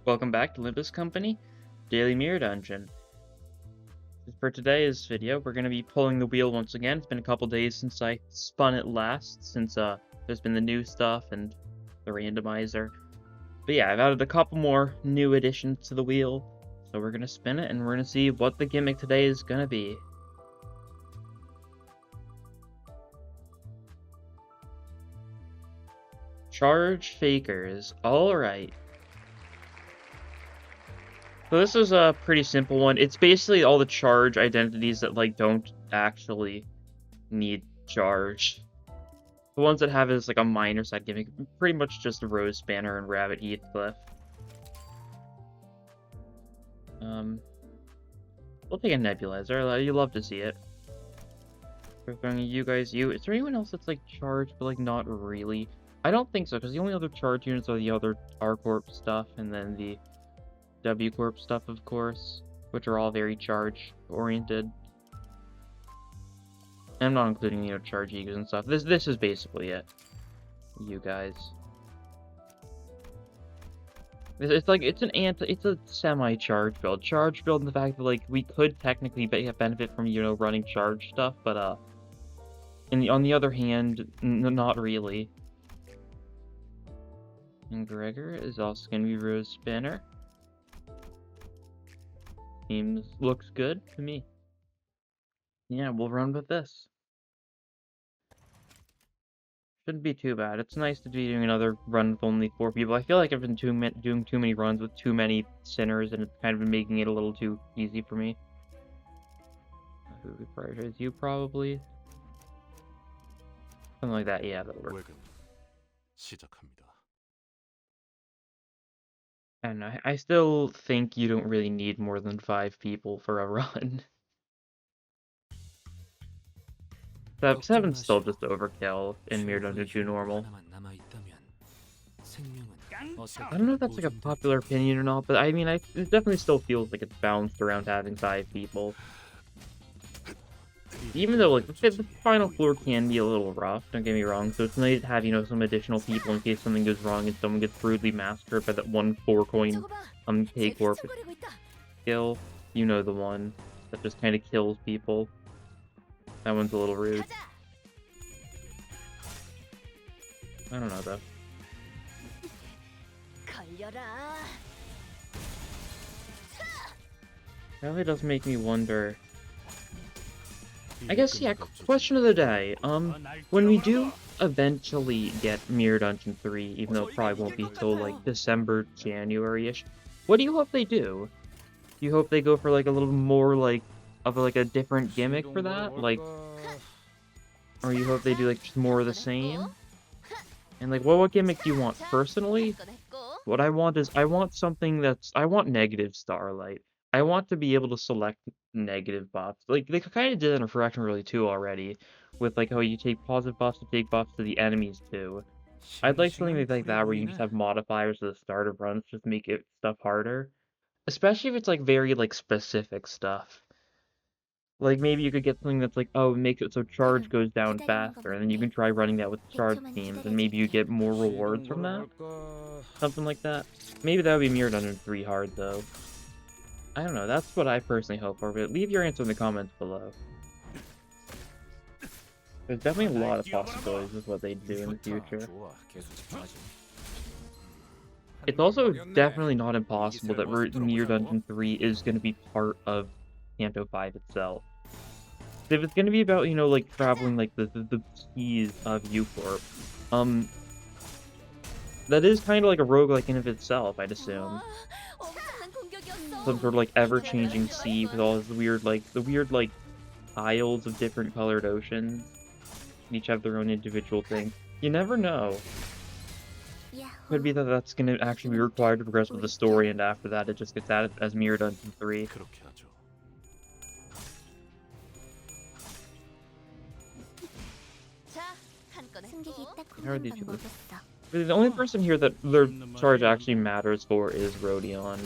Welcome back to Limbus Company, Daily Mirror Dungeon. For today's video, we're going to be pulling the wheel once again. It's been a couple days since I spun it last, since there's been the new stuff and the randomizer. But yeah, I've added a couple more new additions to the wheel, so we're going to spin it and we're going to see what the gimmick today is going to be. Charge Fakers, alright. So this is a pretty simple one. It's basically all the charge identities that don't actually need charge. The ones that have is like a minor side gimmick, pretty much just Rose Banner and Rabbit Heathcliff. We'll take a Nebulizer. You love to see it. We're throwing you guys. Is there anyone else that's like charged, but like not really? I don't think so, because the only other charge units are the other R Corp stuff, and then the W Corp stuff, of course, which are all very charge-oriented. I'm not including, charge egos and stuff. This is basically it. You guys. It's a semi-charge build. Charge build in the fact that, we could technically benefit from, running charge stuff, but, on the other hand, not really. And Gregor is also going to be Rose Spinner. Looks good to me. Yeah, we'll run with this. Shouldn't be too bad. It's nice to be doing another run with only 4 people. I feel like I've been doing too many runs with too many sinners, and it's kind of been making it a little too easy for me. Who would we prioritize? You, probably? Something like that, yeah, that'll work. I don't know, I still think you don't really need more than 5 people for a run. 7's still just overkill in Mirror Dungeon 2 normal. I don't know if that's like a popular opinion or not, but I mean, it definitely still feels like it's balanced around having 5 people. Even though, the final floor can be a little rough, don't get me wrong, so it's nice to have, some additional people in case something goes wrong and someone gets brutally massacred by that one 4-coin K-Corp skill. You know the one that just kind of kills people. That one's a little rude. I don't know, though. That really does make me wonder. I guess, yeah, question of the day. When we do eventually get Mirror Dungeon 3, even though it probably won't be till, December, January-ish, what do you hope they do? Do you hope they go for, a little more, of a different gimmick for that? Or you hope they do, just more of the same? And, what gimmick do you want? Personally, what I want is, I want negative Starlight. I want to be able to select negative buffs. They kind of did that in Fraction Really 2 already, with, how you take positive buffs to take buffs to the enemies, too. I'd like something like that, where you just have modifiers at the start of runs, just to make stuff harder. Especially if it's, very, specific stuff. Maybe you could get something that's oh, make it so charge goes down faster, and then you can try running that with charge teams, and maybe you get more rewards from that? Something like that. Maybe that would be Mirror Dungeon 3 hard, though. I don't know, that's what I personally hope for, but leave your answer in the comments below. There's definitely a lot of possibilities with what they do in the future. It's also definitely not impossible that Mirror Dungeon 3 is going to be part of Kanto 5 itself. If it's going to be about, traveling, the seas of U-Corp, that is kind of like a roguelike in of itself, I'd assume. Some sort of, ever-changing sea with all this weird, the weird, isles of different colored oceans. Each have their own individual thing. You never know. Could be that that's going to actually be required to progress with the story, and after that it just gets added as Mirror Dungeon 3. How are these people? The only person here that their charge actually matters for is Rodion.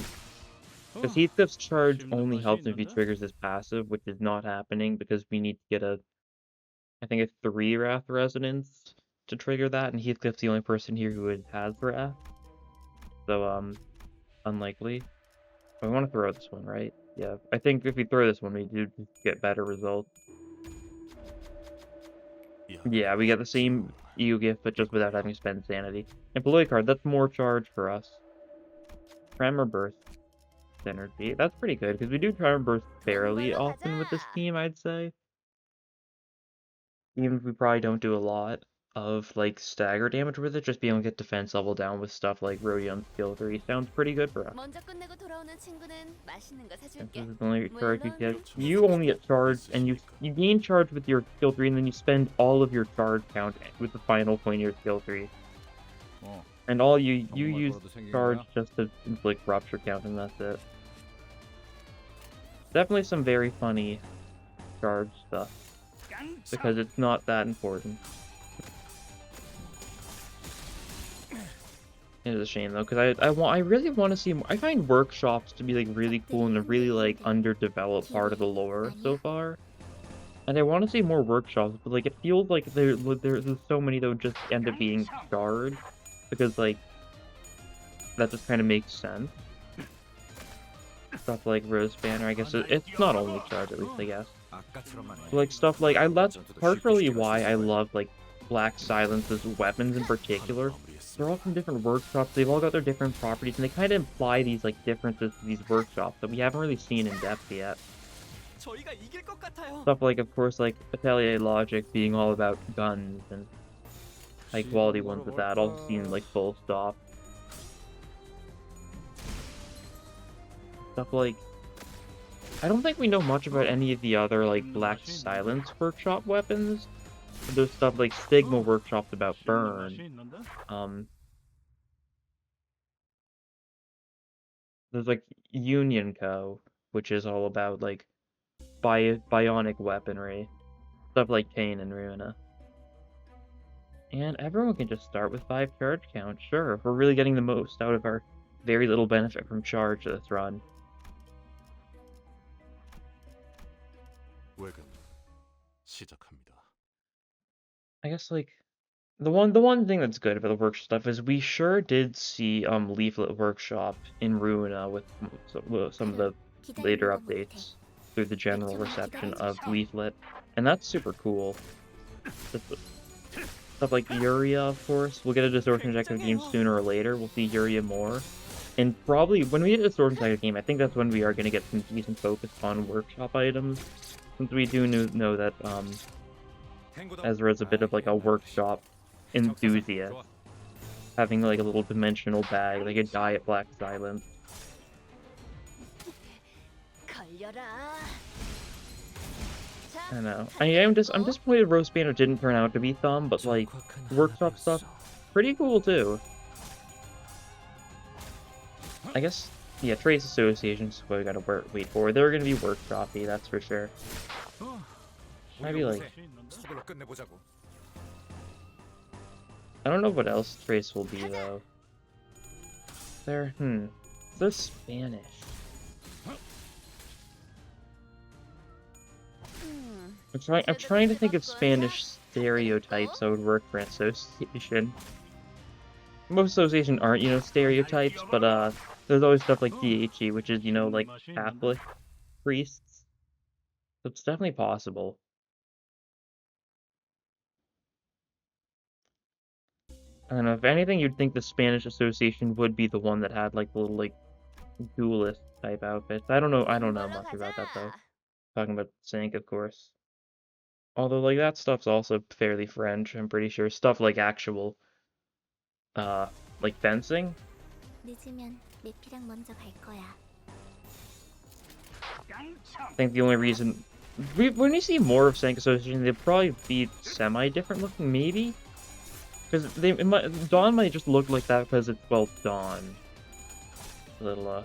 Because Heathcliff's charge only helps if he triggers his passive, which is not happening because we need to get I think a 3 Wrath Resonance to trigger that, and Heathcliff's the only person here who has Wrath. So, unlikely. I want to throw this one, right? Yeah, I think if we throw this one, we do get better results. Yeah, we get the same EU gift, but just without having to spend sanity. Employee card, that's more charge for us. Tremor burst synergy, that's pretty good, because we do tremor burst fairly often with this team, I'd say. Even if we probably don't do a lot of, like, stagger damage with it, just being able to get defense level down with stuff like Rodion skill 3 sounds pretty good for us. This is the only charge you get. You only get charged, and you gain charge with your skill 3, and then you spend all of your charge count with the final point of your skill 3. And all you use charge just to inflict rupture count, and that's it. Definitely some very funny charge stuff, because it's not that important. It is a shame though, because I really want to see. I find workshops to be like really cool and a really like underdeveloped part of the lore so far, and I want to see more workshops. But like it feels like there's so many that would just end up being starred, because like that just kind of makes sense. Stuff like Rose Banner, I guess it's not only charge, at least I guess. But, like stuff like that's partially why I love like Black Silence's weapons in particular. They're all from different workshops, they've all got their different properties, and they kind of imply these like differences to these workshops that we haven't really seen in depth yet. Stuff like, of course, like Atelier Logic being all about guns and high quality ones with that, all seen like full stop. Stuff like, I don't think we know much about any of the other like Black Silence workshop weapons. There's stuff like Stigma workshops about burn. There's like Union Co, which is all about like bionic weaponry. Stuff like Kane and Ruina. And everyone can just start with 5 charge count, sure, if we're really getting the most out of our very little benefit from charge this run. I guess like the one thing that's good about the workshop stuff is we sure did see Leaflet Workshop in Ruina with some of the later updates through the general reception of Leaflet, and that's super cool. Stuff like Yuria, of course. We'll get a Distortion Objective game sooner or later. We'll see Yuria more. And probably when we get a Distortion Objective game, I think that's when we are going to get some decent focus on workshop items. Since we do know that Ezra's a bit of like a workshop enthusiast. Having like a little dimensional bag, like a Diet Black Silence. I know. I'm disappointed Roast Banner didn't turn out to be Thumb, but like workshop stuff, pretty cool too. I guess, yeah, Trace Associations is what we gotta wait for. They're gonna be workshopy, that's for sure. Maybe like, I don't know what else Trace will be though. They're Spanish. I'm trying to think of Spanish stereotypes that would work for an association. Most associations aren't, you know, stereotypes, but there's always stuff like DHE, which is, you know, like Catholic priests. So it's definitely possible. I don't know, if anything, you'd think the Spanish Association would be the one that had like little like duelist type outfits. I don't know much about that though. Talking about Sync, of course. Although like that stuff's also fairly French, I'm pretty sure. Stuff like actual like fencing. I think the only reason when we see more of Sync Association, they'd probably be semi-different looking, maybe. Because Dawn might just look like that because it's, well, Dawn. A little,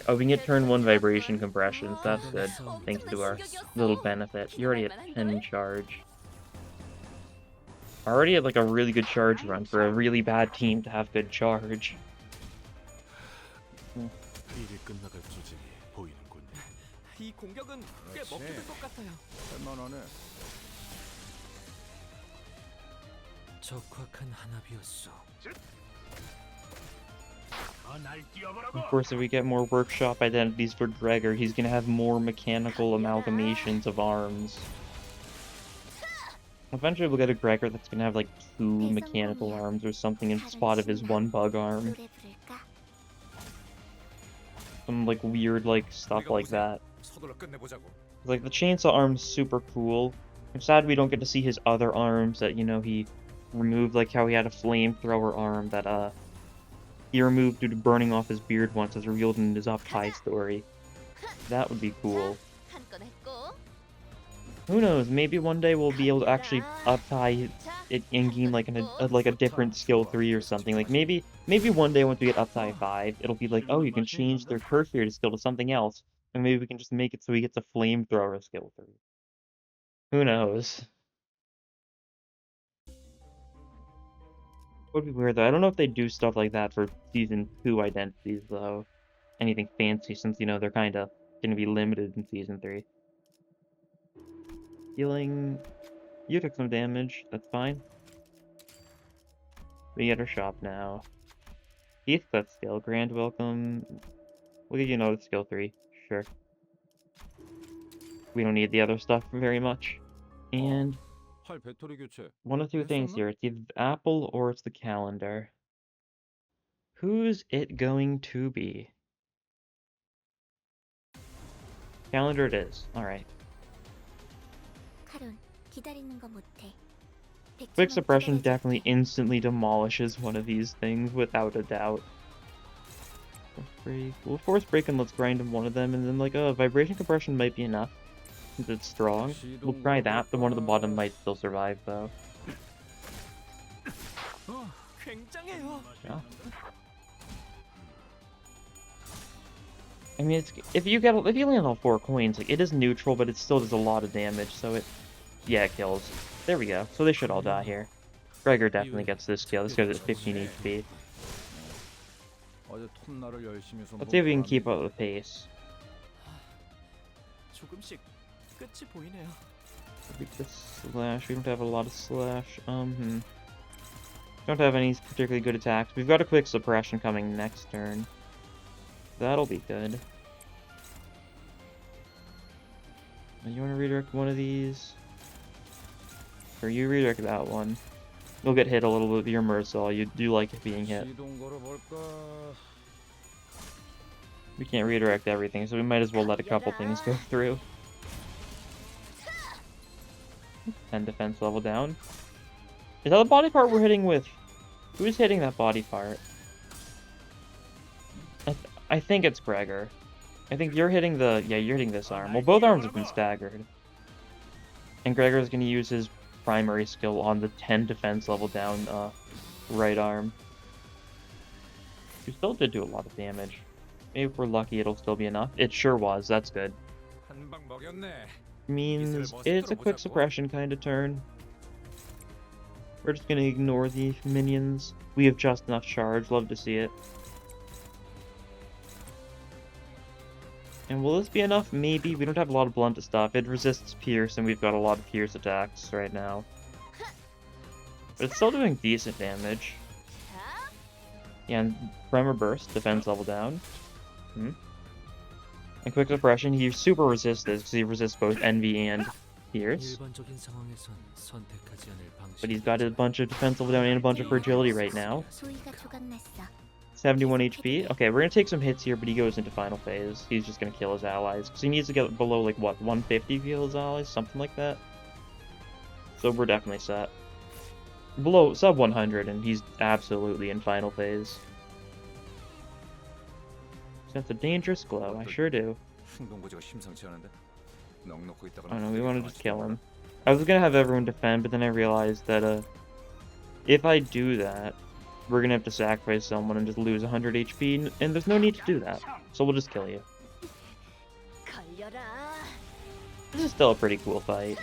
oh, we can get turn 1 vibration compressions, that's good. Thanks to our little benefit. You're already at 10 charge. Already at, like, a really good charge run for a really bad team to have good charge. Of course, if we get more workshop identities for Gregor, he's gonna have more mechanical amalgamations of arms. Eventually we'll get a Gregor that's gonna have like 2 mechanical arms or something in spot of his 1 bug arm. Some like weird like stuff like that. Like the chainsaw arm's super cool. I'm sad we don't get to see his other arms that, you know, he removed, like how he had a flamethrower arm that he removed due to burning off his beard once, as revealed in his Up High story. That would be cool. Who knows, maybe one day we'll be able to actually up-tie it and gain like a different skill 3 or something. Like maybe one day once we get up-tie 5, it'll be like, oh, you can change their cursory skill to something else. And maybe we can just make it so he gets a flamethrower skill 3. Who knows? Would be weird though. I don't know if they do stuff like that for Season 2 identities though. Anything fancy, since, you know, they're kinda gonna be limited in Season 3. Healing... You took some damage, that's fine. We get our shop now. Heathcliff skill, grand welcome. We'll give you another skill 3, sure. We don't need the other stuff very much. And one of 2 things here, it's either the apple or it's the calendar. Who's it going to be? Calendar it is, alright. Quick suppression definitely instantly demolishes one of these things, without a doubt. Force break. We'll force break and let's grind one of them, and then like vibration compression might be enough, since it's strong. We'll try that, the one at the bottom might still survive though. Yeah. I mean, it's, if you land all 4 coins, like, it is neutral, but it still does a lot of damage, so it kills. There we go. So they should all die here. Gregor definitely gets this kill. This goes at 15 HP. Let's see if we can keep up with the pace. Slash. We don't have a lot of slash. Don't have any particularly good attacks. We've got a quick suppression coming next turn. That'll be good. You want to redirect one of these? Or you redirect that one. You'll get hit a little bit with your Mercil. You do like it being hit. We can't redirect everything, so we might as well let a couple things go through. 10 defense level down. Is that the body part we're hitting with? Who's hitting that body part? I think it's Gregor. I think you're hitting the... Yeah, you're hitting this arm. Well, both arms have been staggered. And Gregor's going to use his primary skill on the 10 defense level down right arm. You still did do a lot of damage. Maybe if we're lucky it'll still be enough. It sure was, that's good. Means it's a quick suppression kind of turn. We're just gonna ignore the minions. We have just enough charge, love to see it. And will this be enough? Maybe. We don't have a lot of blunt stuff. It resists pierce, and we've got a lot of pierce attacks right now. But it's still doing decent damage. Yeah, and Primer Burst, defense level down. And quick suppression, he super resists this, because he resists both Envy and Pierce. But he's got a bunch of defense level down and a bunch of fragility right now. 71 HP. Okay, we're gonna take some hits here, but he goes into final phase. He's just gonna kill his allies, because he needs to get below, like, what, 150 to kill his allies? Something like that. So we're definitely set. Below, sub 100, and he's absolutely in final phase. That's a dangerous glow, I sure do. Oh no, we want to just kill him. I was gonna have everyone defend, but then I realized that, if I do that, we're gonna have to sacrifice someone and just lose 100 HP, and there's no need to do that. So we'll just kill you. This is still a pretty cool fight.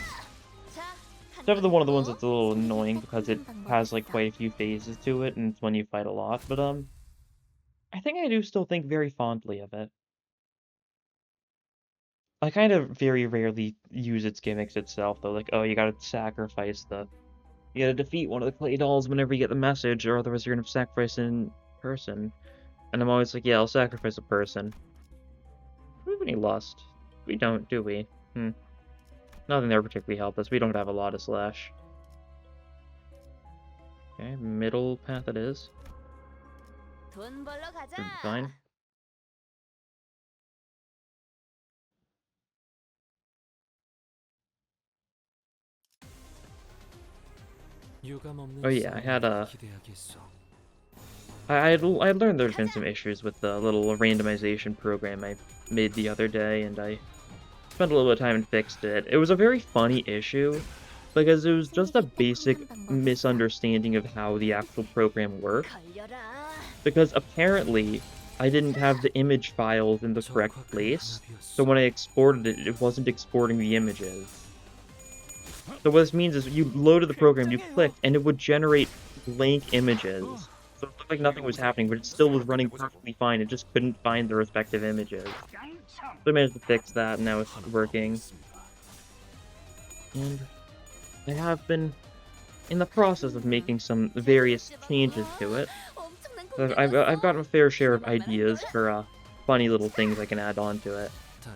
Except for one of the ones that's a little annoying because it has, like, quite a few phases to it, and it's when you fight a lot, but, I think I do still think very fondly of it. I kind of very rarely use its gimmicks itself, though. Like, oh, you gotta sacrifice you gotta defeat one of the clay dolls whenever you get the message, or otherwise you're gonna sacrifice in person. And I'm always like, yeah, I'll sacrifice a person. Do we have any lust? We don't, do we? Nothing there particularly helped us. We don't have a lot of slash. Okay, middle path it is. Should be fine. Oh yeah, I had a... I learned there's been some issues with the little randomization program I made the other day, and I spent a little bit of time and fixed it. It was a very funny issue, because it was just a basic misunderstanding of how the actual program worked. Because apparently, I didn't have the image files in the correct place, so when I exported it, it wasn't exporting the images. So what this means is you loaded the program, you clicked, and it would generate blank images. So it looked like nothing was happening, but it still was running perfectly fine. It just couldn't find the respective images. So I managed to fix that, and now it's working. And I have been in the process of making some various changes to it. So I've gotten a fair share of ideas for funny little things I can add on to it. I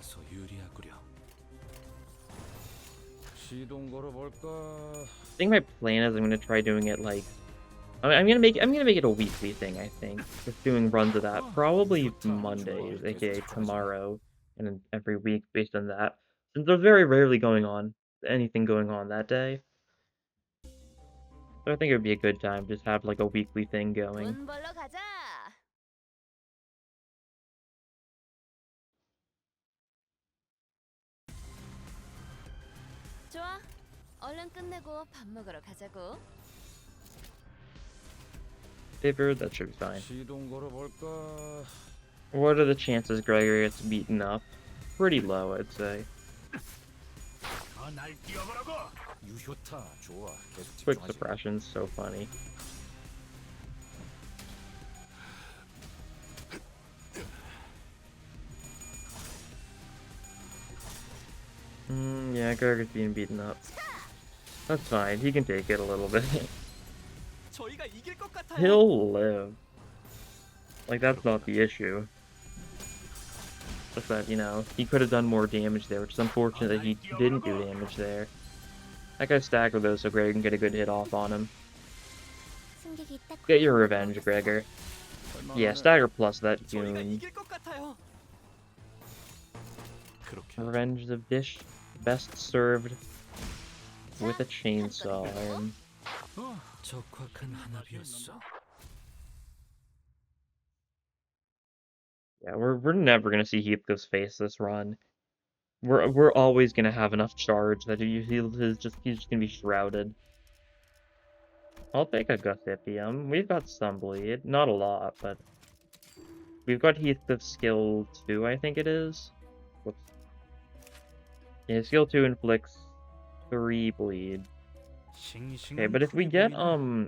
think my plan is I'm gonna try doing it like I'm gonna make it a weekly thing. I think just doing runs of that probably Mondays, aka tomorrow, and then every week based on that. Since there's very rarely anything going on that day, so I think it would be a good time to just have like a weekly thing going. Favored, that should be fine. What are the chances Gregory gets beaten up? Pretty low, I'd say. Quick suppression's so funny. Yeah, Gregory's being beaten up. That's fine, he can take it a little bit. He'll live. Like, that's not the issue. Just that, you know, he could have done more damage there, which is unfortunate that he didn't do damage there. That guy's staggered though, so Greg can get a good hit off on him. Get your revenge, Gregor. Yeah, stagger plus that June. Revenge of Dish, best served with a chainsaw. Yeah, we're never gonna see Heathcliff's face this run. We're always gonna have enough charge that he's just gonna be shrouded. I'll take a Gothipium. We've got some bleed, not a lot, but we've got Heathcliff's skill 2, I think it is. Whoops. Yeah, skill 2 inflicts 3 bleed. Okay, but if we get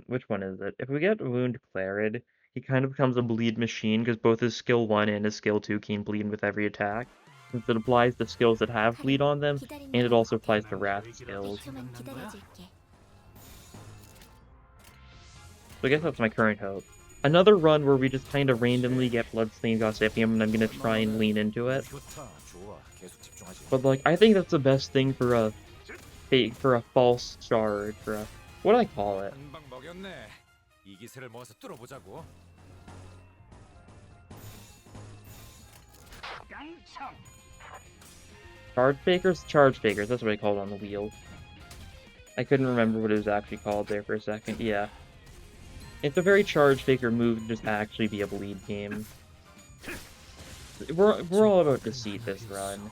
which one is it? If we get Wound Clarid, he kind of becomes a bleed machine because both his skill 1 and his skill 2 can bleed with every attack. Since it applies to skills that have bleed on them, and it also applies to wrath skills. So I guess that's my current hope. Another run where we just kind of randomly get Bloodstained Gossipium, and I'm gonna try and lean into it. But like, I think that's the best thing for a false charge, what do I call it? Charge fakers? Charge fakers, that's what I called on the wheel. I couldn't remember what it was actually called there for a second, yeah. It's a very charge faker move to just actually be a bleed game. We're all about deceit this run.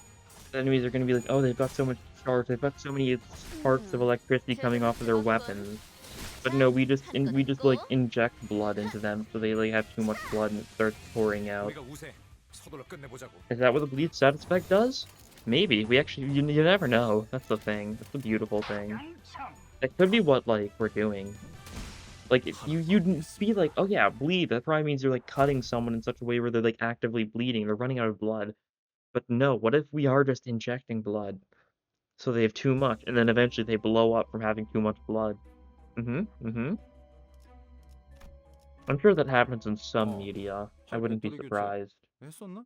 The enemies are gonna be like, oh, they've got so much charge, they've got so many sparks of electricity coming off of their weapons. But no, we just like inject blood into them so they like have too much blood and it starts pouring out. Is that what the bleed status effect does? Maybe. We actually you never know. That's the thing. That's the beautiful thing. That could be what like we're doing. Like you'd be like, oh yeah, bleed. That probably means you're like cutting someone in such a way where they're like actively bleeding. They're running out of blood. But no, what if we are just injecting blood? So they have too much, and then eventually they blow up from having too much blood. I'm sure that happens in some media. I wouldn't be 헐떡거리게 쟤 surprised. 했었나?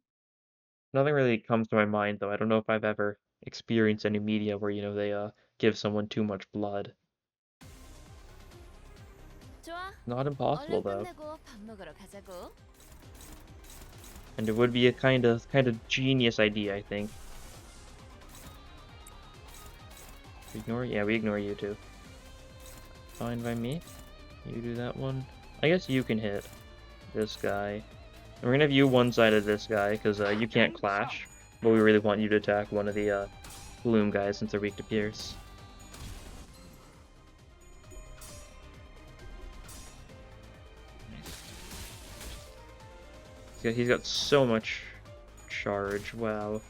Nothing really comes to my mind, though. I don't know if I've ever experienced any media where, they give someone too much blood. 좋아. Not impossible, 얼른 though. 끝내고 밥 먹으러 가자고. And it would be a kind of genius idea, I think. Ignore? Yeah, we ignore you too. Fine by me. You do that one. I guess you can hit this guy. And we're gonna have you one side of this guy, because you can't clash. But we really want you to attack one of the Bloom guys since they're weak to Pierce. He's got so much charge, wow.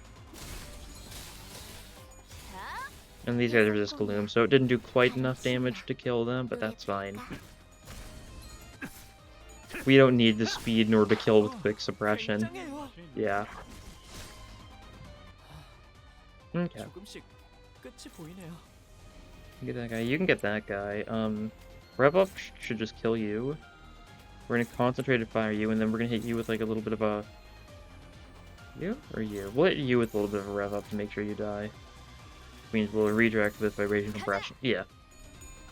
And these guys resist Gloom, so it didn't do quite enough damage to kill them, but that's fine. We don't need the speed in order to kill with quick suppression. Yeah. Okay. Get that guy. You can get that guy. Rev up should just kill you. We're gonna concentrated fire you, and then we're gonna hit you with like a little bit of a... You? Or you? We'll hit you with a little bit of a rev up to make sure you die. Means we'll redirect with vibration compression. Yeah.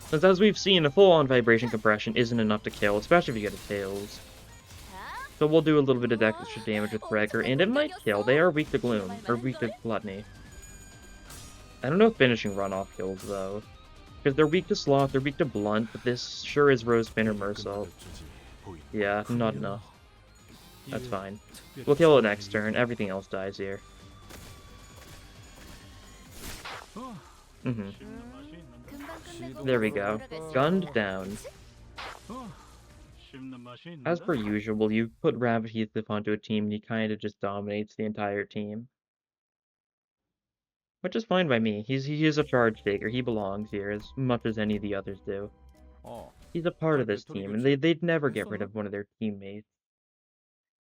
Since as we've seen, a full-on vibration compression isn't enough to kill, especially if you get a tails. So we'll do a little bit of extra damage with Gregor, and it might kill. They are weak to Gloom, or weak to Gluttony. I don't know if finishing runoff kills, though. Because they're weak to Sloth, they're weak to Blunt, but this sure is Rosepin or Mercel. Yeah, not enough. That's fine. We'll kill it next turn, everything else dies here. There we go. Gunned down. As per usual, you put Rabbit Heathcliff onto a team and he kind of just dominates the entire team. Which is fine by me. He is a charge taker. He belongs here as much as any of the others do. He's a part of this team, and they'd never get rid of one of their teammates.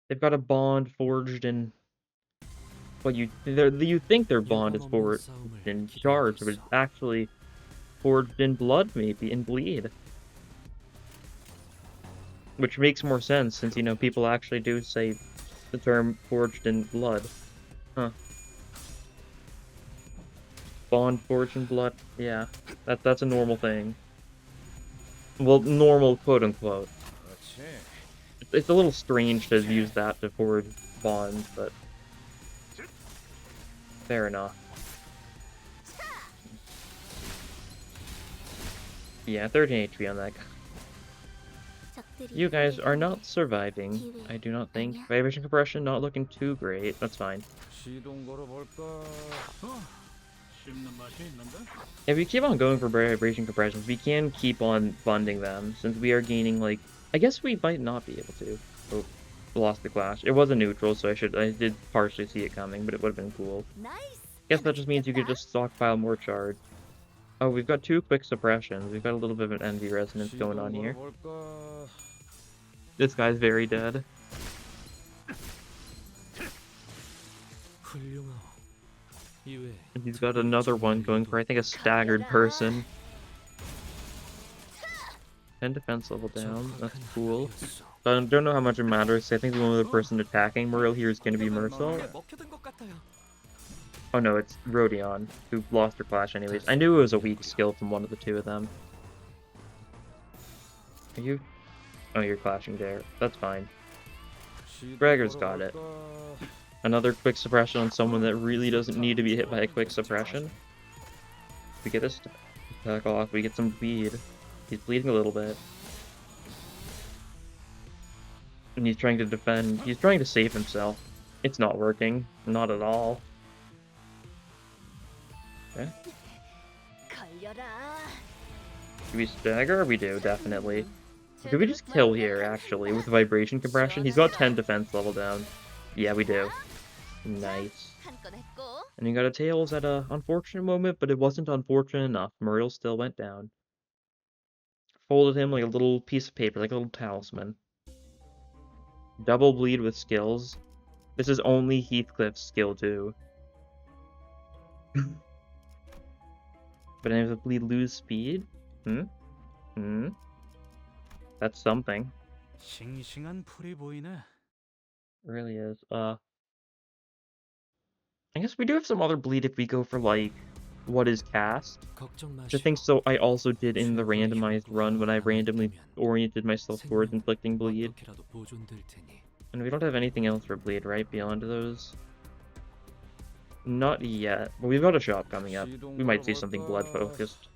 They've got a bond forged in... Well, you think their bond is forged in charge, but it's actually forged in blood, maybe, in bleed. Which makes more sense, since, people actually do say the term forged in blood. Huh. Bond forged in blood? Yeah. That's a normal thing. Well, normal, quote-unquote. It's a little strange to use that to forge bonds, but... Fair enough. Yeah, 13 HP on that guy. You guys are not surviving, I do not think. Vibration compression not looking too great. That's fine. If we keep on going for vibration compressions, we can keep on funding them, since we are gaining, like... I guess we might not be able to. Oh, lost the clash. It was a neutral, so I did partially see it coming, but it would have been cool. Guess that just means you could just stockpile more charge. Oh, we've got 2 quick suppressions. We've got a little bit of an envy resonance going on here. This guy's very dead. And he's got another one going for, I think, a staggered person. 10 defense level down. That's cool. I don't know how much it matters. I think the only other person attacking Muriel here is going to be Mercel. Oh no, it's Rodion, who lost her clash anyways. I knew it was a weak skill from one of the two of them. Are you? Oh, you're clashing there. That's fine. Gregor's got it. Another quick suppression on someone that really doesn't need to be hit by a quick suppression. We get this attack off, we get some bleed. He's bleeding a little bit. And he's trying to defend. He's trying to save himself. It's not working. Not at all. Okay. Do we stagger? We do, definitely. Do we just kill here, actually, with vibration compression? He's got 10 defense level down. Yeah, we do. Nice. And he got a tails at a unfortunate moment, but it wasn't unfortunate enough. Muriel still went down. Folded him like a little piece of paper, like a little talisman. Double bleed with skills. This is only Heathcliff's skill, too. But I have to bleed lose speed? That's something. It really is. I guess we do have some other bleed if we go for, like, what is cast. 걱정 Which I think 마시오. so I also did in the 최고의 randomized run when I 혈구가 randomly 남아있다면 oriented myself towards 생명은 inflicting bleed. 어떻게라도 보존될 테니. And we don't have anything else for bleed, right, beyond those? Not yet. But we've got a shop coming up. We might see something blood-focused.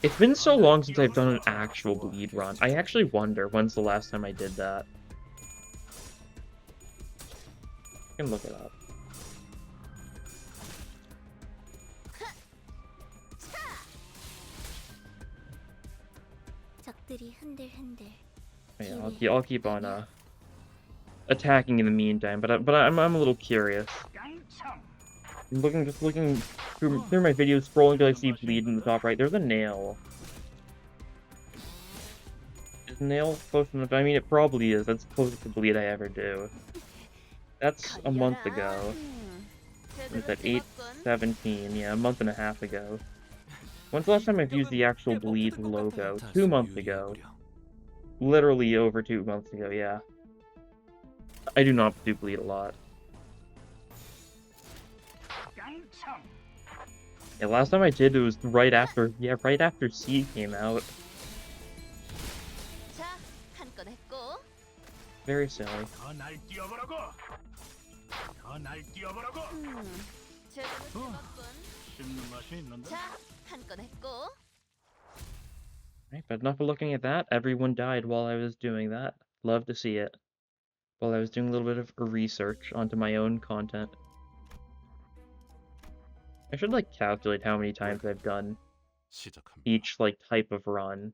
It's been so long since I've done an actual bleed run. I actually wonder when's the last time I did that. I can look it up. 적들이 흔들흔들. Yeah, I'll keep on attacking in the meantime, but I'm a little curious. I'm just looking through my videos, scrolling till I see bleed in the top right. There's a nail. Is nail close enough? I mean, it probably is. That's closest to bleed I ever do. That's a month ago. What is that? 8/17. Yeah, a month and a half ago. When's the last time I've used the actual bleed logo? 2 months ago. Literally over 2 months ago, yeah. I do not do bleed a lot. Yeah, last time I did it was right after C came out. 자, 한 건 했고. Very silly. 제대로 찍었군. 자, 한 건 했고. Right, but enough of looking at that. Everyone died while I was doing that. Love to see it. While I was doing a little bit of research onto my own content. I should, like, calculate how many times I've done each, like, type of run.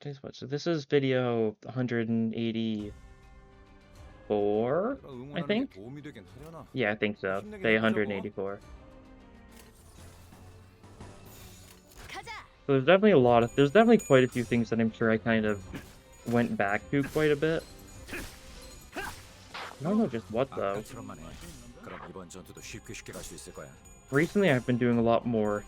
Guess what? So this is video 184, I think? Yeah, I think so. Day 184. So there's definitely quite a few things that I'm sure I kind of went back to quite a bit. I don't know just what, though. Recently, I've been doing a lot more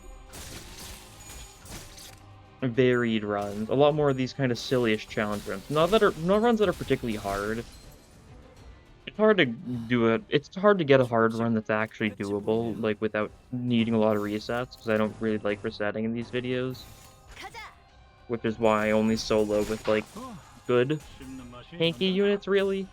varied runs, a lot more of these kind of sillyish challenge runs. Not runs that are particularly hard. It's hard to do it's hard to get a hard run that's actually doable, like without needing a lot of resets, because I don't really like resetting in these videos. Which is why I only solo with, like, good tanky units, really.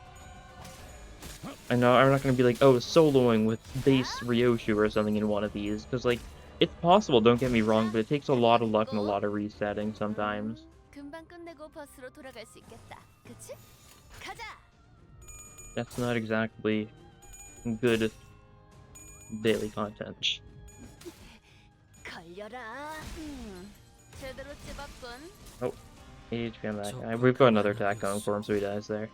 I know I'm not gonna be like, oh, soloing with base Ryoshu or something in one of these, because, like, it's possible, don't get me wrong, but it takes a lot of luck and a lot of resetting sometimes. 금방 끝내고 버스로 돌아갈 수 있겠다. 그치? 가자. That's not exactly good daily content. 걸려라. 제대로 찍었군. Oh, HP on that guy. We've got another attack going for him, so he dies there.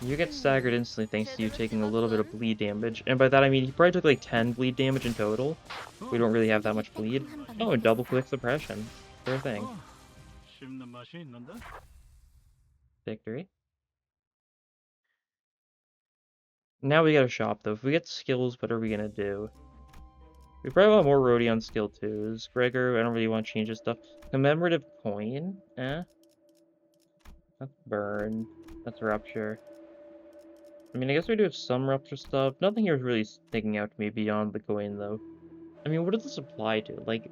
You get staggered instantly thanks to you taking a little bit of bleed damage. And by that I mean he probably took like 10 bleed damage in total. We don't really have that much bleed. Oh, and double quick suppression. Sure thing. Victory. Now we got a shop though. If we get skills, what are we gonna do? We probably want more Rodion skill 2s. Gregor, I don't really want to change his stuff. Commemorative coin? Eh? That's burn. That's rupture. I mean, I guess we do have some rupture stuff. Nothing here is really sticking out to me beyond the coin, though. I mean, what does this apply to? Like,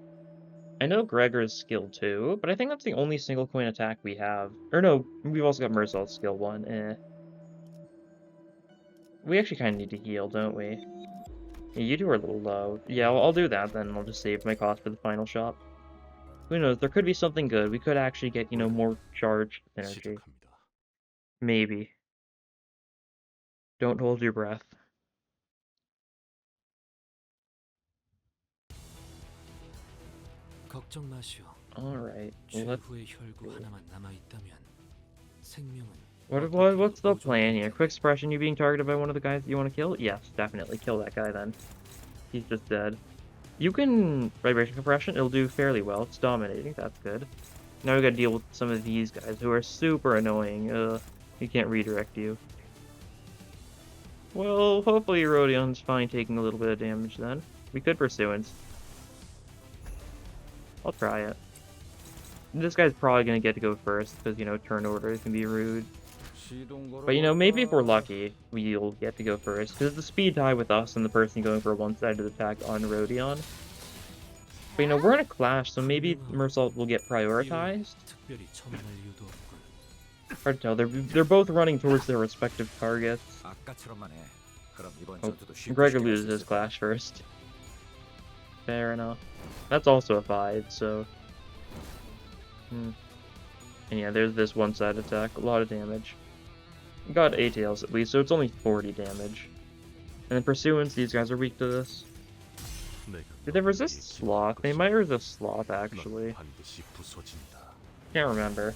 I know Gregor is skill 2, but I think that's the only single coin attack we have. Or no, we've also got Mersal's skill 1. Eh. We actually kind of need to heal, don't we? Yeah, you two are a little low. Yeah, I'll do that then. I'll just save my cost for the final shop. Who knows? There could be something good. We could actually get, you know, more charge energy. Maybe. Don't hold your breath. 걱정 마시오. Alright. 최후의 혈구 하나만 남아 있다면 생명은 What's the plan here? Quick suppression, you being targeted by one of the guys that you want to kill? Yes, definitely. Kill that guy then. He's just dead. You can vibration compression, it'll do fairly well. It's dominating, that's good. Now we gotta deal with some of these guys who are super annoying. He can't redirect you. Well, hopefully Rodion's fine taking a little bit of damage then. We could Pursuance. I'll try it. This guy's probably gonna get to go first, because, you know, turn order can be rude. But, you know, maybe if we're lucky, we'll get to go first, because it's a speed tie with us and the person going for a one-sided attack on Rodion. But, you know, we're in a clash, so maybe Mersault will get prioritized. 특별히 첨언할 이유도 없군. Hard to tell. They're both running towards their respective targets. 아까처럼만 해. 그럼 이번 Oh, 전투도 쉽게 Gregor 시작할 loses 수 his 있을 clash first. Fair enough. That's also a 5, so... And yeah, there's this one-side attack. A lot of damage. Got 8 tails at least, so it's only 40 damage. And in Pursuance, these guys are weak to this. Did they resist Sloth? They might resist Sloth, actually. 반드시 부서진다. Can't remember.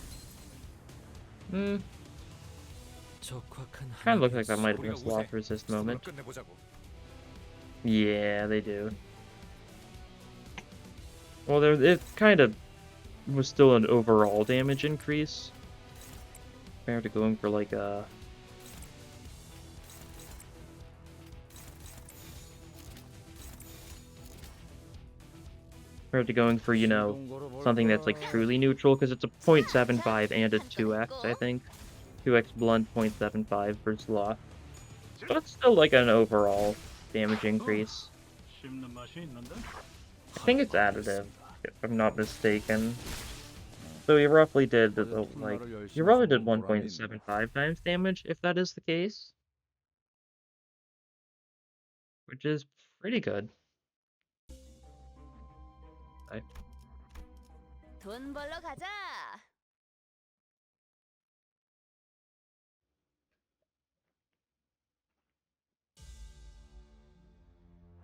적확한 Kind of looked like that 하나님의 might have been a 우리가 Sloth 우세. resist 서로 moment. 끝내보자고. Yeah, they do. Well, it kind of was still an overall damage increase. Compared to going for like a... Compared to going for, you know, something that's like truly neutral, because it's a 0.75 and a 2x, I think. 2x blunt, 0.75 for Sloth. But it's still like an overall damage increase. I think it's additive, if I'm not mistaken. So he roughly did, like, he roughly did 1.75 times damage, if that is the case. Which is pretty good. 돈 벌러 가자.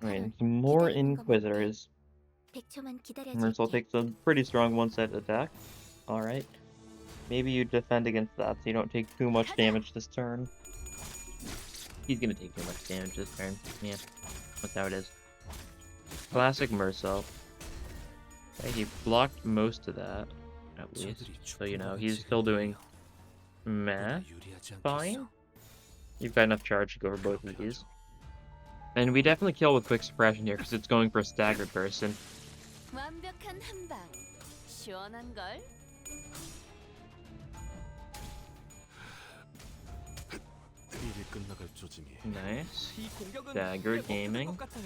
Alright, some more Inquisitors. 100초만 Mersault 기다려줄게. takes a pretty strong one-sided attack. Alright. Maybe you defend against that so you don't take too much damage this turn. He's gonna take too much damage this turn. Yeah, that's how it is. Classic Mersault. Okay, he blocked most of that, at least. So, you know, he's still doing meh. Fine. You've got enough charge to go for both of these. And we definitely kill with quick suppression here, because it's going for a staggered person. 완벽한 한 방. 시원한 걸. 일이 끝나갈 조짐이. Nice. 이 공격은 Dagger 꽤 gaming. 먹힐 것 같아요.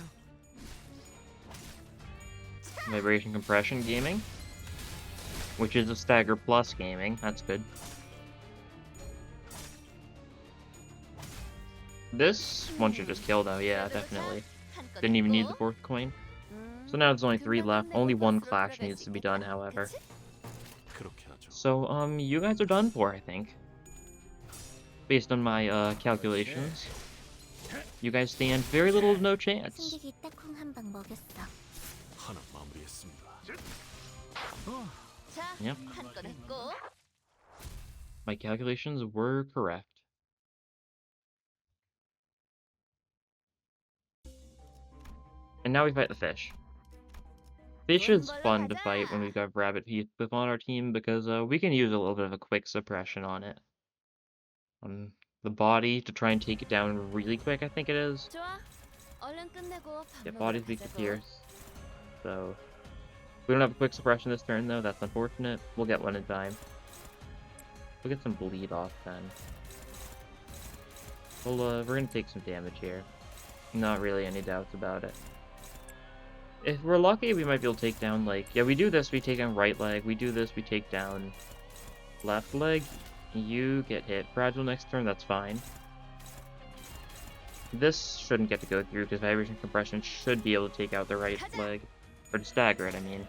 Vibration Compression gaming. Which is a stagger plus gaming. That's good. This one should just kill though, yeah, definitely. Didn't even need the 4th coin. So now there's only 3 left. Only 1 clash needs to be done, however. 그렇게 하죠. So, you guys are done for, I think. Based on my, calculations. You guys stand very little to no chance. 승객이 딱콩 한 방 먹였어. 하나 마무리했습니다. 자, Yep. 한 건 했고. My calculations were correct. And now we fight the fish. Fish is fun to fight when we've got Rabbit Heathcliff on our team because we can use a little bit of a quick suppression on it. On the body to try and take it down really quick, I think it is. 좋아. 얼른 끝내고 밥 Yeah, 먹으러 body's weak to 가자고. Pierce. So, we don't have a quick suppression this turn though, that's unfortunate. We'll get one in time. We'll get some bleed off then. Well, we're gonna take some damage here. Not really any doubts about it. If we're lucky, we might be able to take down, like... Yeah, we do this, we take down right leg. We do this, we take down left leg. You get hit. Fragile next turn, that's fine. This shouldn't get to go through, because Vibration Compression should be able to take out the right leg. Or to stagger it, I mean.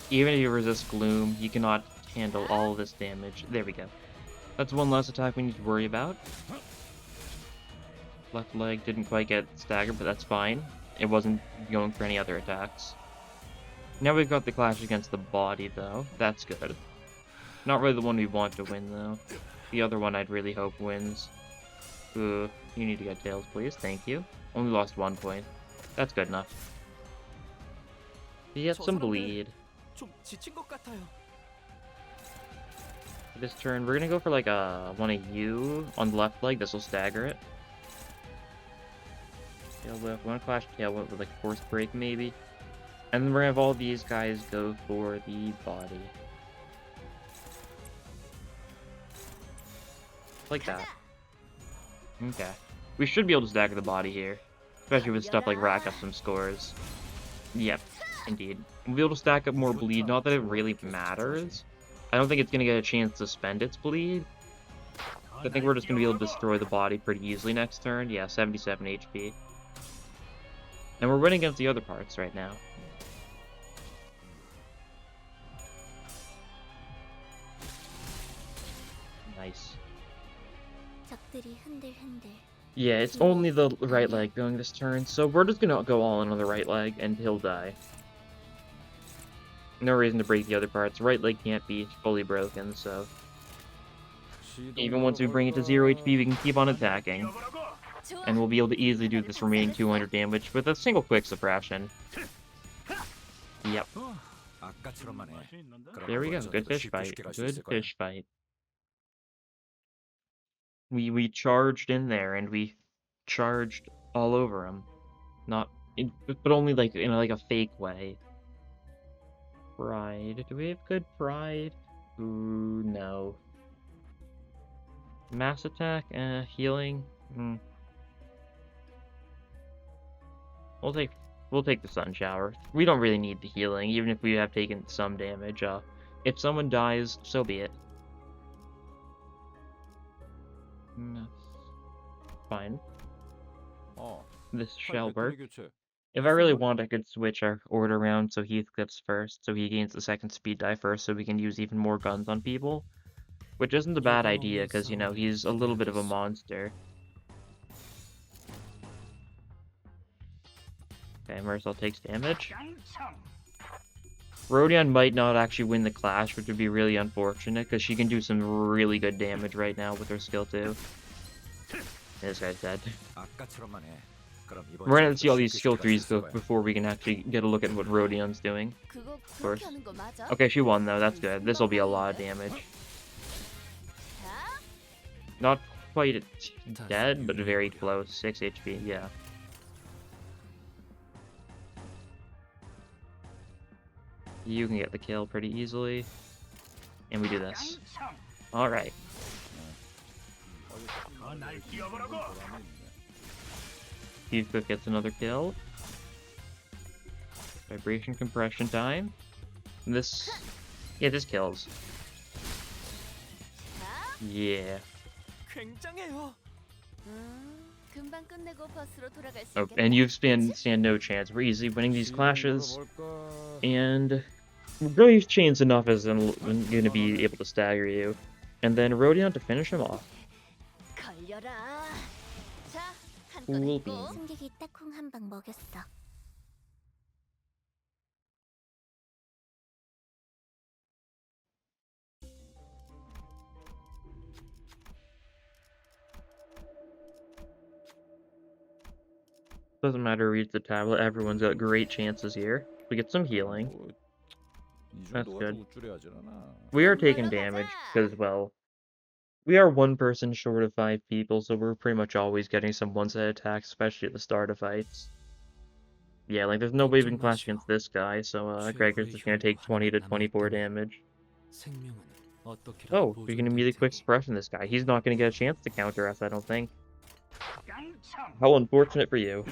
Even if you resist Gloom, you cannot handle all of this damage. There we go. That's one less attack we need to worry about. Left leg didn't quite get staggered, but that's fine. It wasn't going for any other attacks. Now we've got the clash against the body, though. That's good. Not really the one we want to win, though. The other one I'd really hope wins. You need to get tails, please. Thank you. Only lost 1 point. That's good enough. You get some bleed. 좀 지친 것 같아요. This turn, we're gonna go for like a one of you on the left leg. This will stagger it. Tail whip. We want to clash tail whip with like force break maybe. And then we're gonna have all these guys go for the body. Like that. Okay. We should be able to stagger the body here. Especially with stuff like rack up some scores. Yep, indeed. We'll be able to stack up more bleed, not that it really matters. I don't think it's gonna get a chance to spend its bleed. I think we're just gonna be able to destroy the body pretty easily next turn. Yeah, 77 HP. And we're winning against the other parts right now. Nice. Yeah, it's only the right leg going this turn, so we're just gonna go all in on the right leg, and he'll die. No reason to break the other parts. Right leg can't be fully broken, so... Even once we bring it to 0 HP, we can keep on attacking. And we'll be able to easily do this remaining 200 damage with a single quick suppression. Yep. There we go. Good fish fight. Good fish fight. We charged in there, and we charged all over him. But only like in like a fake way. Pride. Do we have good pride? Ooh, no. Mass attack? Healing? We'll take the sun shower. We don't really need the healing, even if we have taken some damage. If someone dies, so be it. Fine. This shall work. If I really want, I could switch our order around so Heathcliff's first, so he gains the second speed die first, so we can use even more guns on people. Which isn't a bad idea, because, you know, he's a little bit of a monster. Okay, Mercel takes damage. Rodion might not actually win the clash, which would be really unfortunate, because she can do some really good damage right now with her skill 2. This guy's dead. We're gonna see all these skill 3s go before we can actually get a look at what Rodion's doing. Of course. Okay, she won though, that's good. This will be a lot of damage. Not quite dead, but very close. 6 HP, yeah. You can get the kill pretty easily. And we do this. Alright. Heathcliff gets another kill. Vibration compression time. This... yeah, this kills. Yeah. Oh, and you stand no chance. We're easily winning these clashes. And... Brilliant Chain's enough as I'm going to be able to stagger you. And then Rodion to finish him off. Cool beans. Doesn't matter who reads the tablet, everyone's got great chances here. We get some healing. That's good. We are taking damage, because, well, we are one person short of 5 people, so we're pretty much always getting some one-sided attacks, especially at the start of fights. Yeah, like, there's no way we can clash against this guy, so, Gregor's just gonna take 20 to 24 damage. Oh, we can immediately quick suppression this guy. He's not gonna get a chance to counter us, I don't think. How unfortunate for you.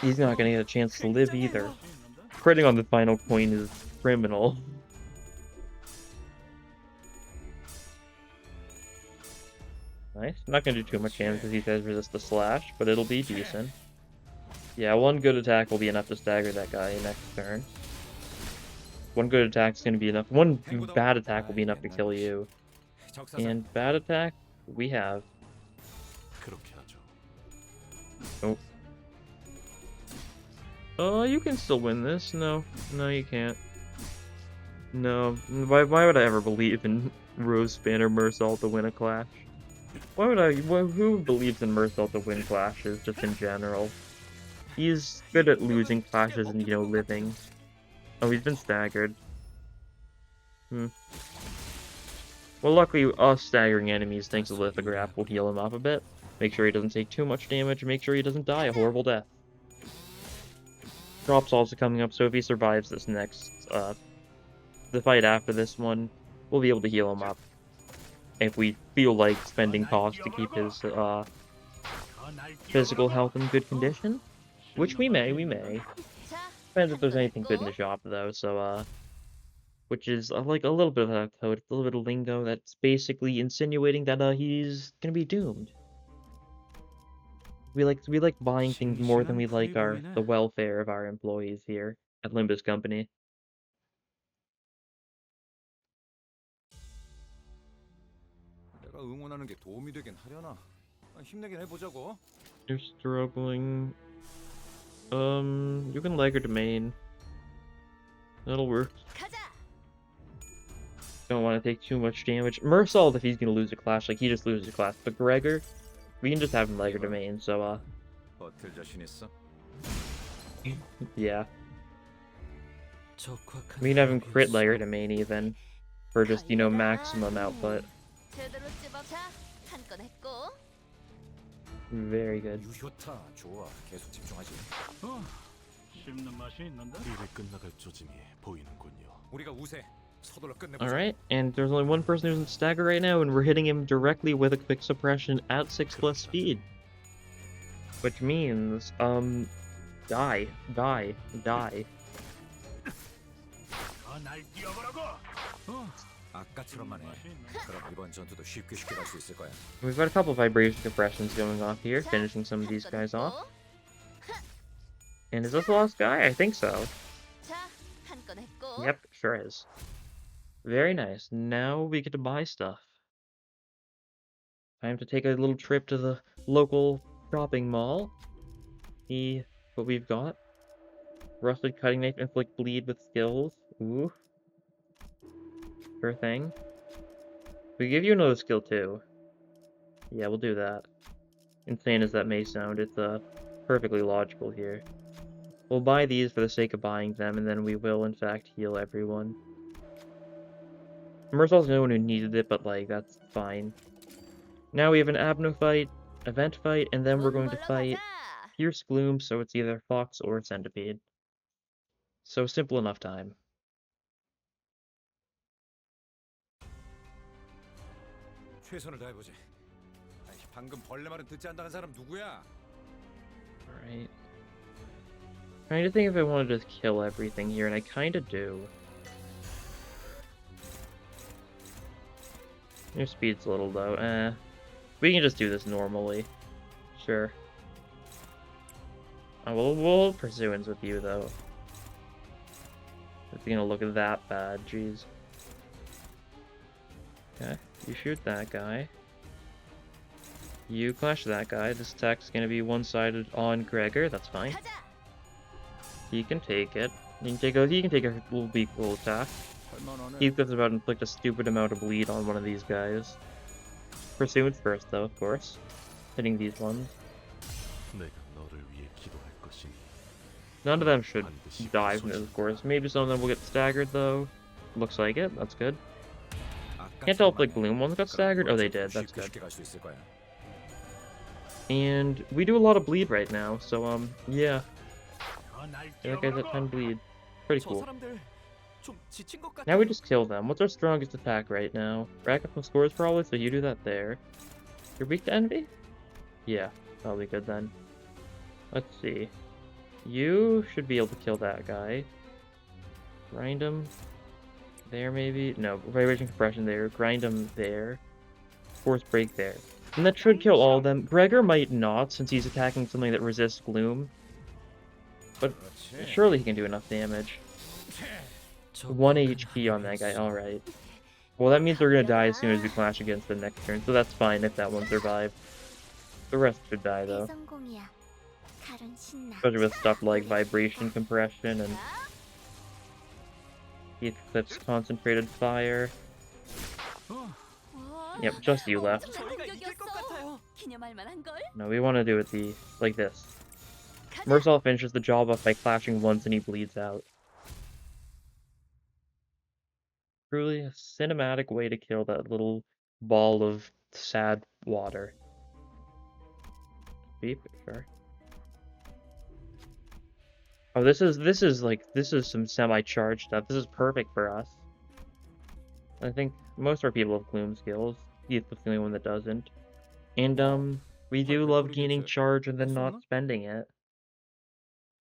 He's not gonna get a chance to live either. Critting on the final coin is criminal. Nice. I'm not gonna do too much damage because he says resist the slash, but it'll be decent. Yeah, one good attack will be enough to stagger that guy next turn. One good attack is gonna be enough. One bad attack will be enough to kill you. And bad attack, we have. Oh. Oh, you can still win this. No, you can't. No. Why would I ever believe in Roseband or Mercel to win a clash? Why would who believes in Mercel to win clashes, just in general? He's good at losing clashes and, you know, living. Oh, he's been staggered. Well, luckily, us staggering enemies thanks to Lithograph will heal him up a bit. Make sure he doesn't take too much damage, and make sure he doesn't die a horrible death. Drop's also coming up, so if he survives this next, the fight after this one, we'll be able to heal him up. If we feel like spending cost to keep his, physical health in good condition, which we may. 자, Depends if there's 한 건 anything good in 했고. the shop, though, so, which is, like, a little bit of a code, a little bit of lingo that's basically insinuating that, he's gonna be doomed. We like buying things more than we like the welfare of our employees here at Limbus Company. 내가 응원하는 게 도움이 되긴 하려나? 힘내긴 해보자고. You're struggling. You can leg her domain. That'll work. 가자. Don't want to take too much damage. Mersault, if he's gonna lose a clash, like he just loses a clash. But Gregor, we can just have him leg her domain, so 버틸 자신 있어? yeah. 적확한 We can have him crit 기억이었어. leg her domain even. For just, maximum output. 제대로 찝어. 자, 한 건 했고. Very good. 유효타 좋아. 계속 집중하지. 씹는 맛이 있는데? 일이 끝나갈 조짐이 보이는군요. 우리가 우세. 서둘러 끝내보자. Alright, and there's only one person who's in stagger right now, and we're hitting him directly with a quick suppression at 6+ speed. Which means, die. 날 뛰어보라고! 아까처럼만 해. 그럼 이번 전투도 쉽게 갈 수 있을 거야. We've got a couple vibration compressions going off here, 자, finishing some of 한 these 건 guys 했고. off. And is this the last guy? I think so. 자, 한 건 했고. Yep, sure is. Very nice. Now we get to buy stuff. Time to take a little trip to the local shopping mall. See what we've got. Rusted cutting knife, inflict bleed with skills. Ooh. Sure thing. We give you another skill too. Yeah, we'll do that. Insane as that may sound, it's perfectly logical here. We'll buy these for the sake of buying them, and then we will in fact heal everyone. Mersault's the one who needed it, but like, that's fine. Now we have an Abno fight, event fight, and then we're going to 돈 벌러 fight 가자. Fierce Gloom, so it's either Fox or Centipede. So simple enough time. 최선을 다해보지. 방금 벌레 말은 듣지 않다는 사람 누구야? Alright. Trying to think if I want to just kill everything here, and I kinda do. Your speed's a little low, We can just do this normally. Sure. We'll pursuance with you, though. It's gonna look that bad, jeez. Okay, you shoot that guy. You clash that guy. This attack's gonna be one-sided on Gregor, that's fine. 가자. He can take it. He can take a little weak little attack. 할만하네. Heathcliff's about to inflict a stupid amount of bleed on one of these guys. Pursuance first, though, of course. Hitting these ones. 내가 너를 위해 기도할 것이니 None of them should die from this, of course. Maybe some of them will get staggered, though. Looks like it. That's good. Can't tell if the Gloom ones got staggered. Oh, they did. That's good. 갈수 있을 거야. And we do a lot of bleed right now, so, yeah. 날 That guy's at 10 bleed. Pretty 저 cool. 사람들 좀 지친 것 같아. Now we just kill them. What's our strongest attack right now? Rack up some scores, probably, so you do that there. You're weak to envy? Yeah, probably good then. Let's see. You should be able to kill that guy. Grind him. There, maybe? No, vibration compression there. Grind him there. Force break there. And that should kill all of them. Gregor might not, since he's attacking something that resists gloom. But 그렇지. surely he can do enough damage. 1 HP on that guy, alright. Well, that means we're gonna die as soon as we clash against the next turn, so that's fine if that one survived. The rest should die, though. 성공이야. 칼은 신나. Especially with stuff like vibration compression and Heathcliff's concentrated fire. Yep, just you left. 저희가 이길 것 같아요. 기념할 만한 걸. No, we want to do it like this. Mersault finishes the job off by clashing once and he bleeds out. Truly a cinematic way to kill that little ball of sad water. Beep, sure. Oh, this is some semi-charged stuff. This is perfect for us. I think most of our people have gloom skills. He's the only one that doesn't. And we do love gaining charge and then not spending it.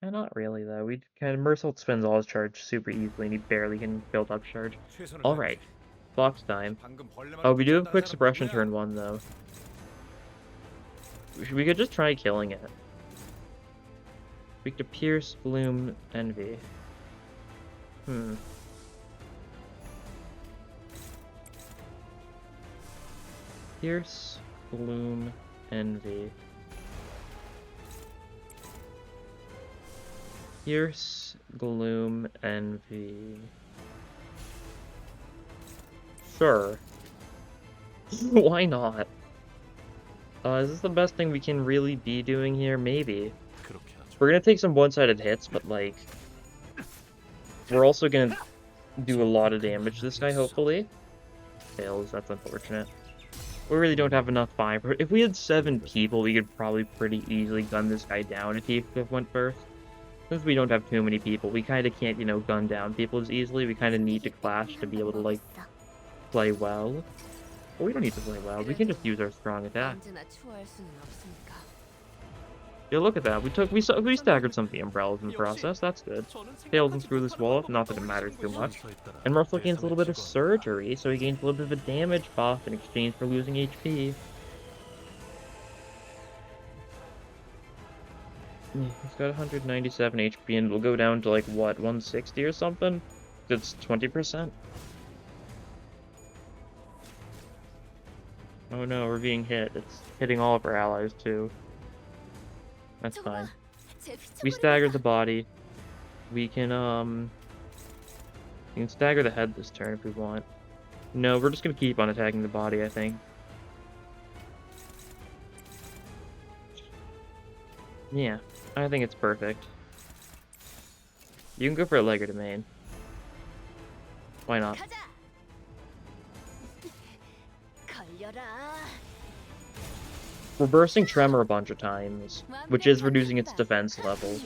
Not really though. We kind of Mersault spends all his charge super easily and he barely can build up charge. Alright. Fox time. Oh, we do have quick suppression turn 1 though. We could just try killing it. We could pierce, bloom, envy. Pierce, bloom, envy. Pierce, gloom, envy. Sure. Why not? Is this the best thing we can really be doing here? Maybe. We're gonna take some one-sided hits, but like... we're also gonna do a lot of damage to this guy, hopefully. Fails, that's unfortunate. We really don't have enough fire. If we had 7 people, we could probably pretty easily gun this guy down if he went first. Since we don't have too many people, we kind of can't, you know, gun down people as easily. We kind of need to clash to be able to, like, play well. But we don't need to play well. We can just use our strong attack. Yeah, look at that. We staggered some of the umbrellas in the process. That's good. Tails and screw this wall up. Not that it matters too much. And Russell gains a little bit of surgery, so he gains a little bit of a damage buff in exchange for losing HP. He's got 197 HP, and it'll go down to like what, 160 or something? That's 20%. Oh no, we're being hit. It's hitting all of our allies too. That's fine. We stagger the body. We can stagger the head this turn if we want. No, we're just gonna keep on attacking the body, I think. Yeah, I think it's perfect. You can go for a leg or to main. Why not? We're bursting Tremor a bunch of times, which is reducing its defense level.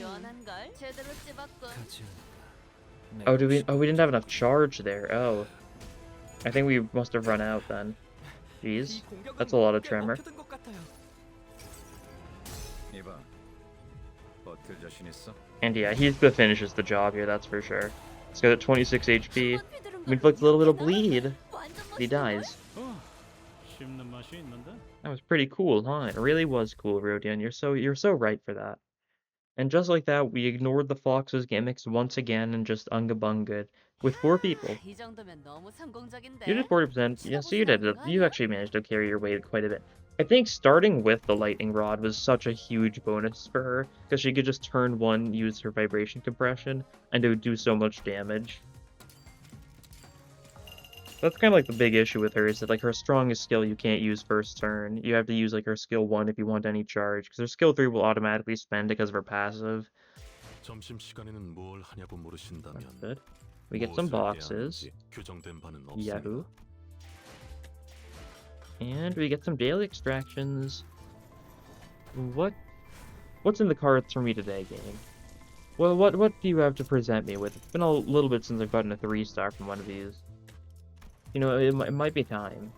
Oh, we didn't have enough charge there. Oh. I think we must have run out then. Jeez. That's a lot of Tremor. And yeah, he's the finishes the job here, that's for sure. He's got 26 HP. We inflict a little bit of bleed. He dies. That was pretty cool, huh? It really was cool, Rodion. You're so right for that. And just like that, we ignored the Fox's gimmicks once again and just ungabunged with 4 people. You did 40%. Yeah, so you did. You actually managed to carry your weight quite a bit. I think starting with the lightning rod was such a huge bonus for her, because she could just turn 1, use her vibration compression, and it would do so much damage. That's kind of like the big issue with her, is that like her strongest skill you can't use first turn. You have to use like her skill 1 if you want any charge, because her skill 3 will automatically spend because of her passive. That's good. We get some boxes. Yahoo. And we get some daily extractions. What's in the cards for me today, game? Well, what do you have to present me with? It's been a little bit since I've gotten a 3-star from one of these. You know, it might be time.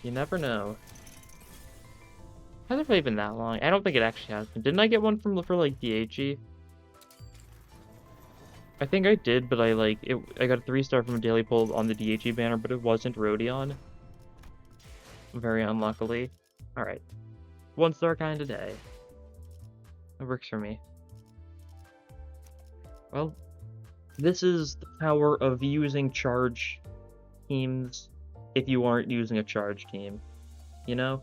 You never know. Hasn't really been that long. I don't think it actually has been. Didn't I get one for like DHE? I think I did, but I got a 3-star from a daily pull on the DHE banner, but it wasn't Rodion. Very unluckily. Alright. 1-star kind of day. That works for me. Well, this is the power of using charge teams if you aren't using a charge team. You know?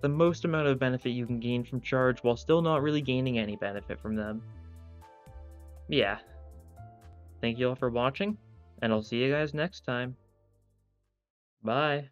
The most amount of benefit you can gain from charge while still not really gaining any benefit from them. Yeah. Thank you all for watching, and I'll see you guys next time. Bye.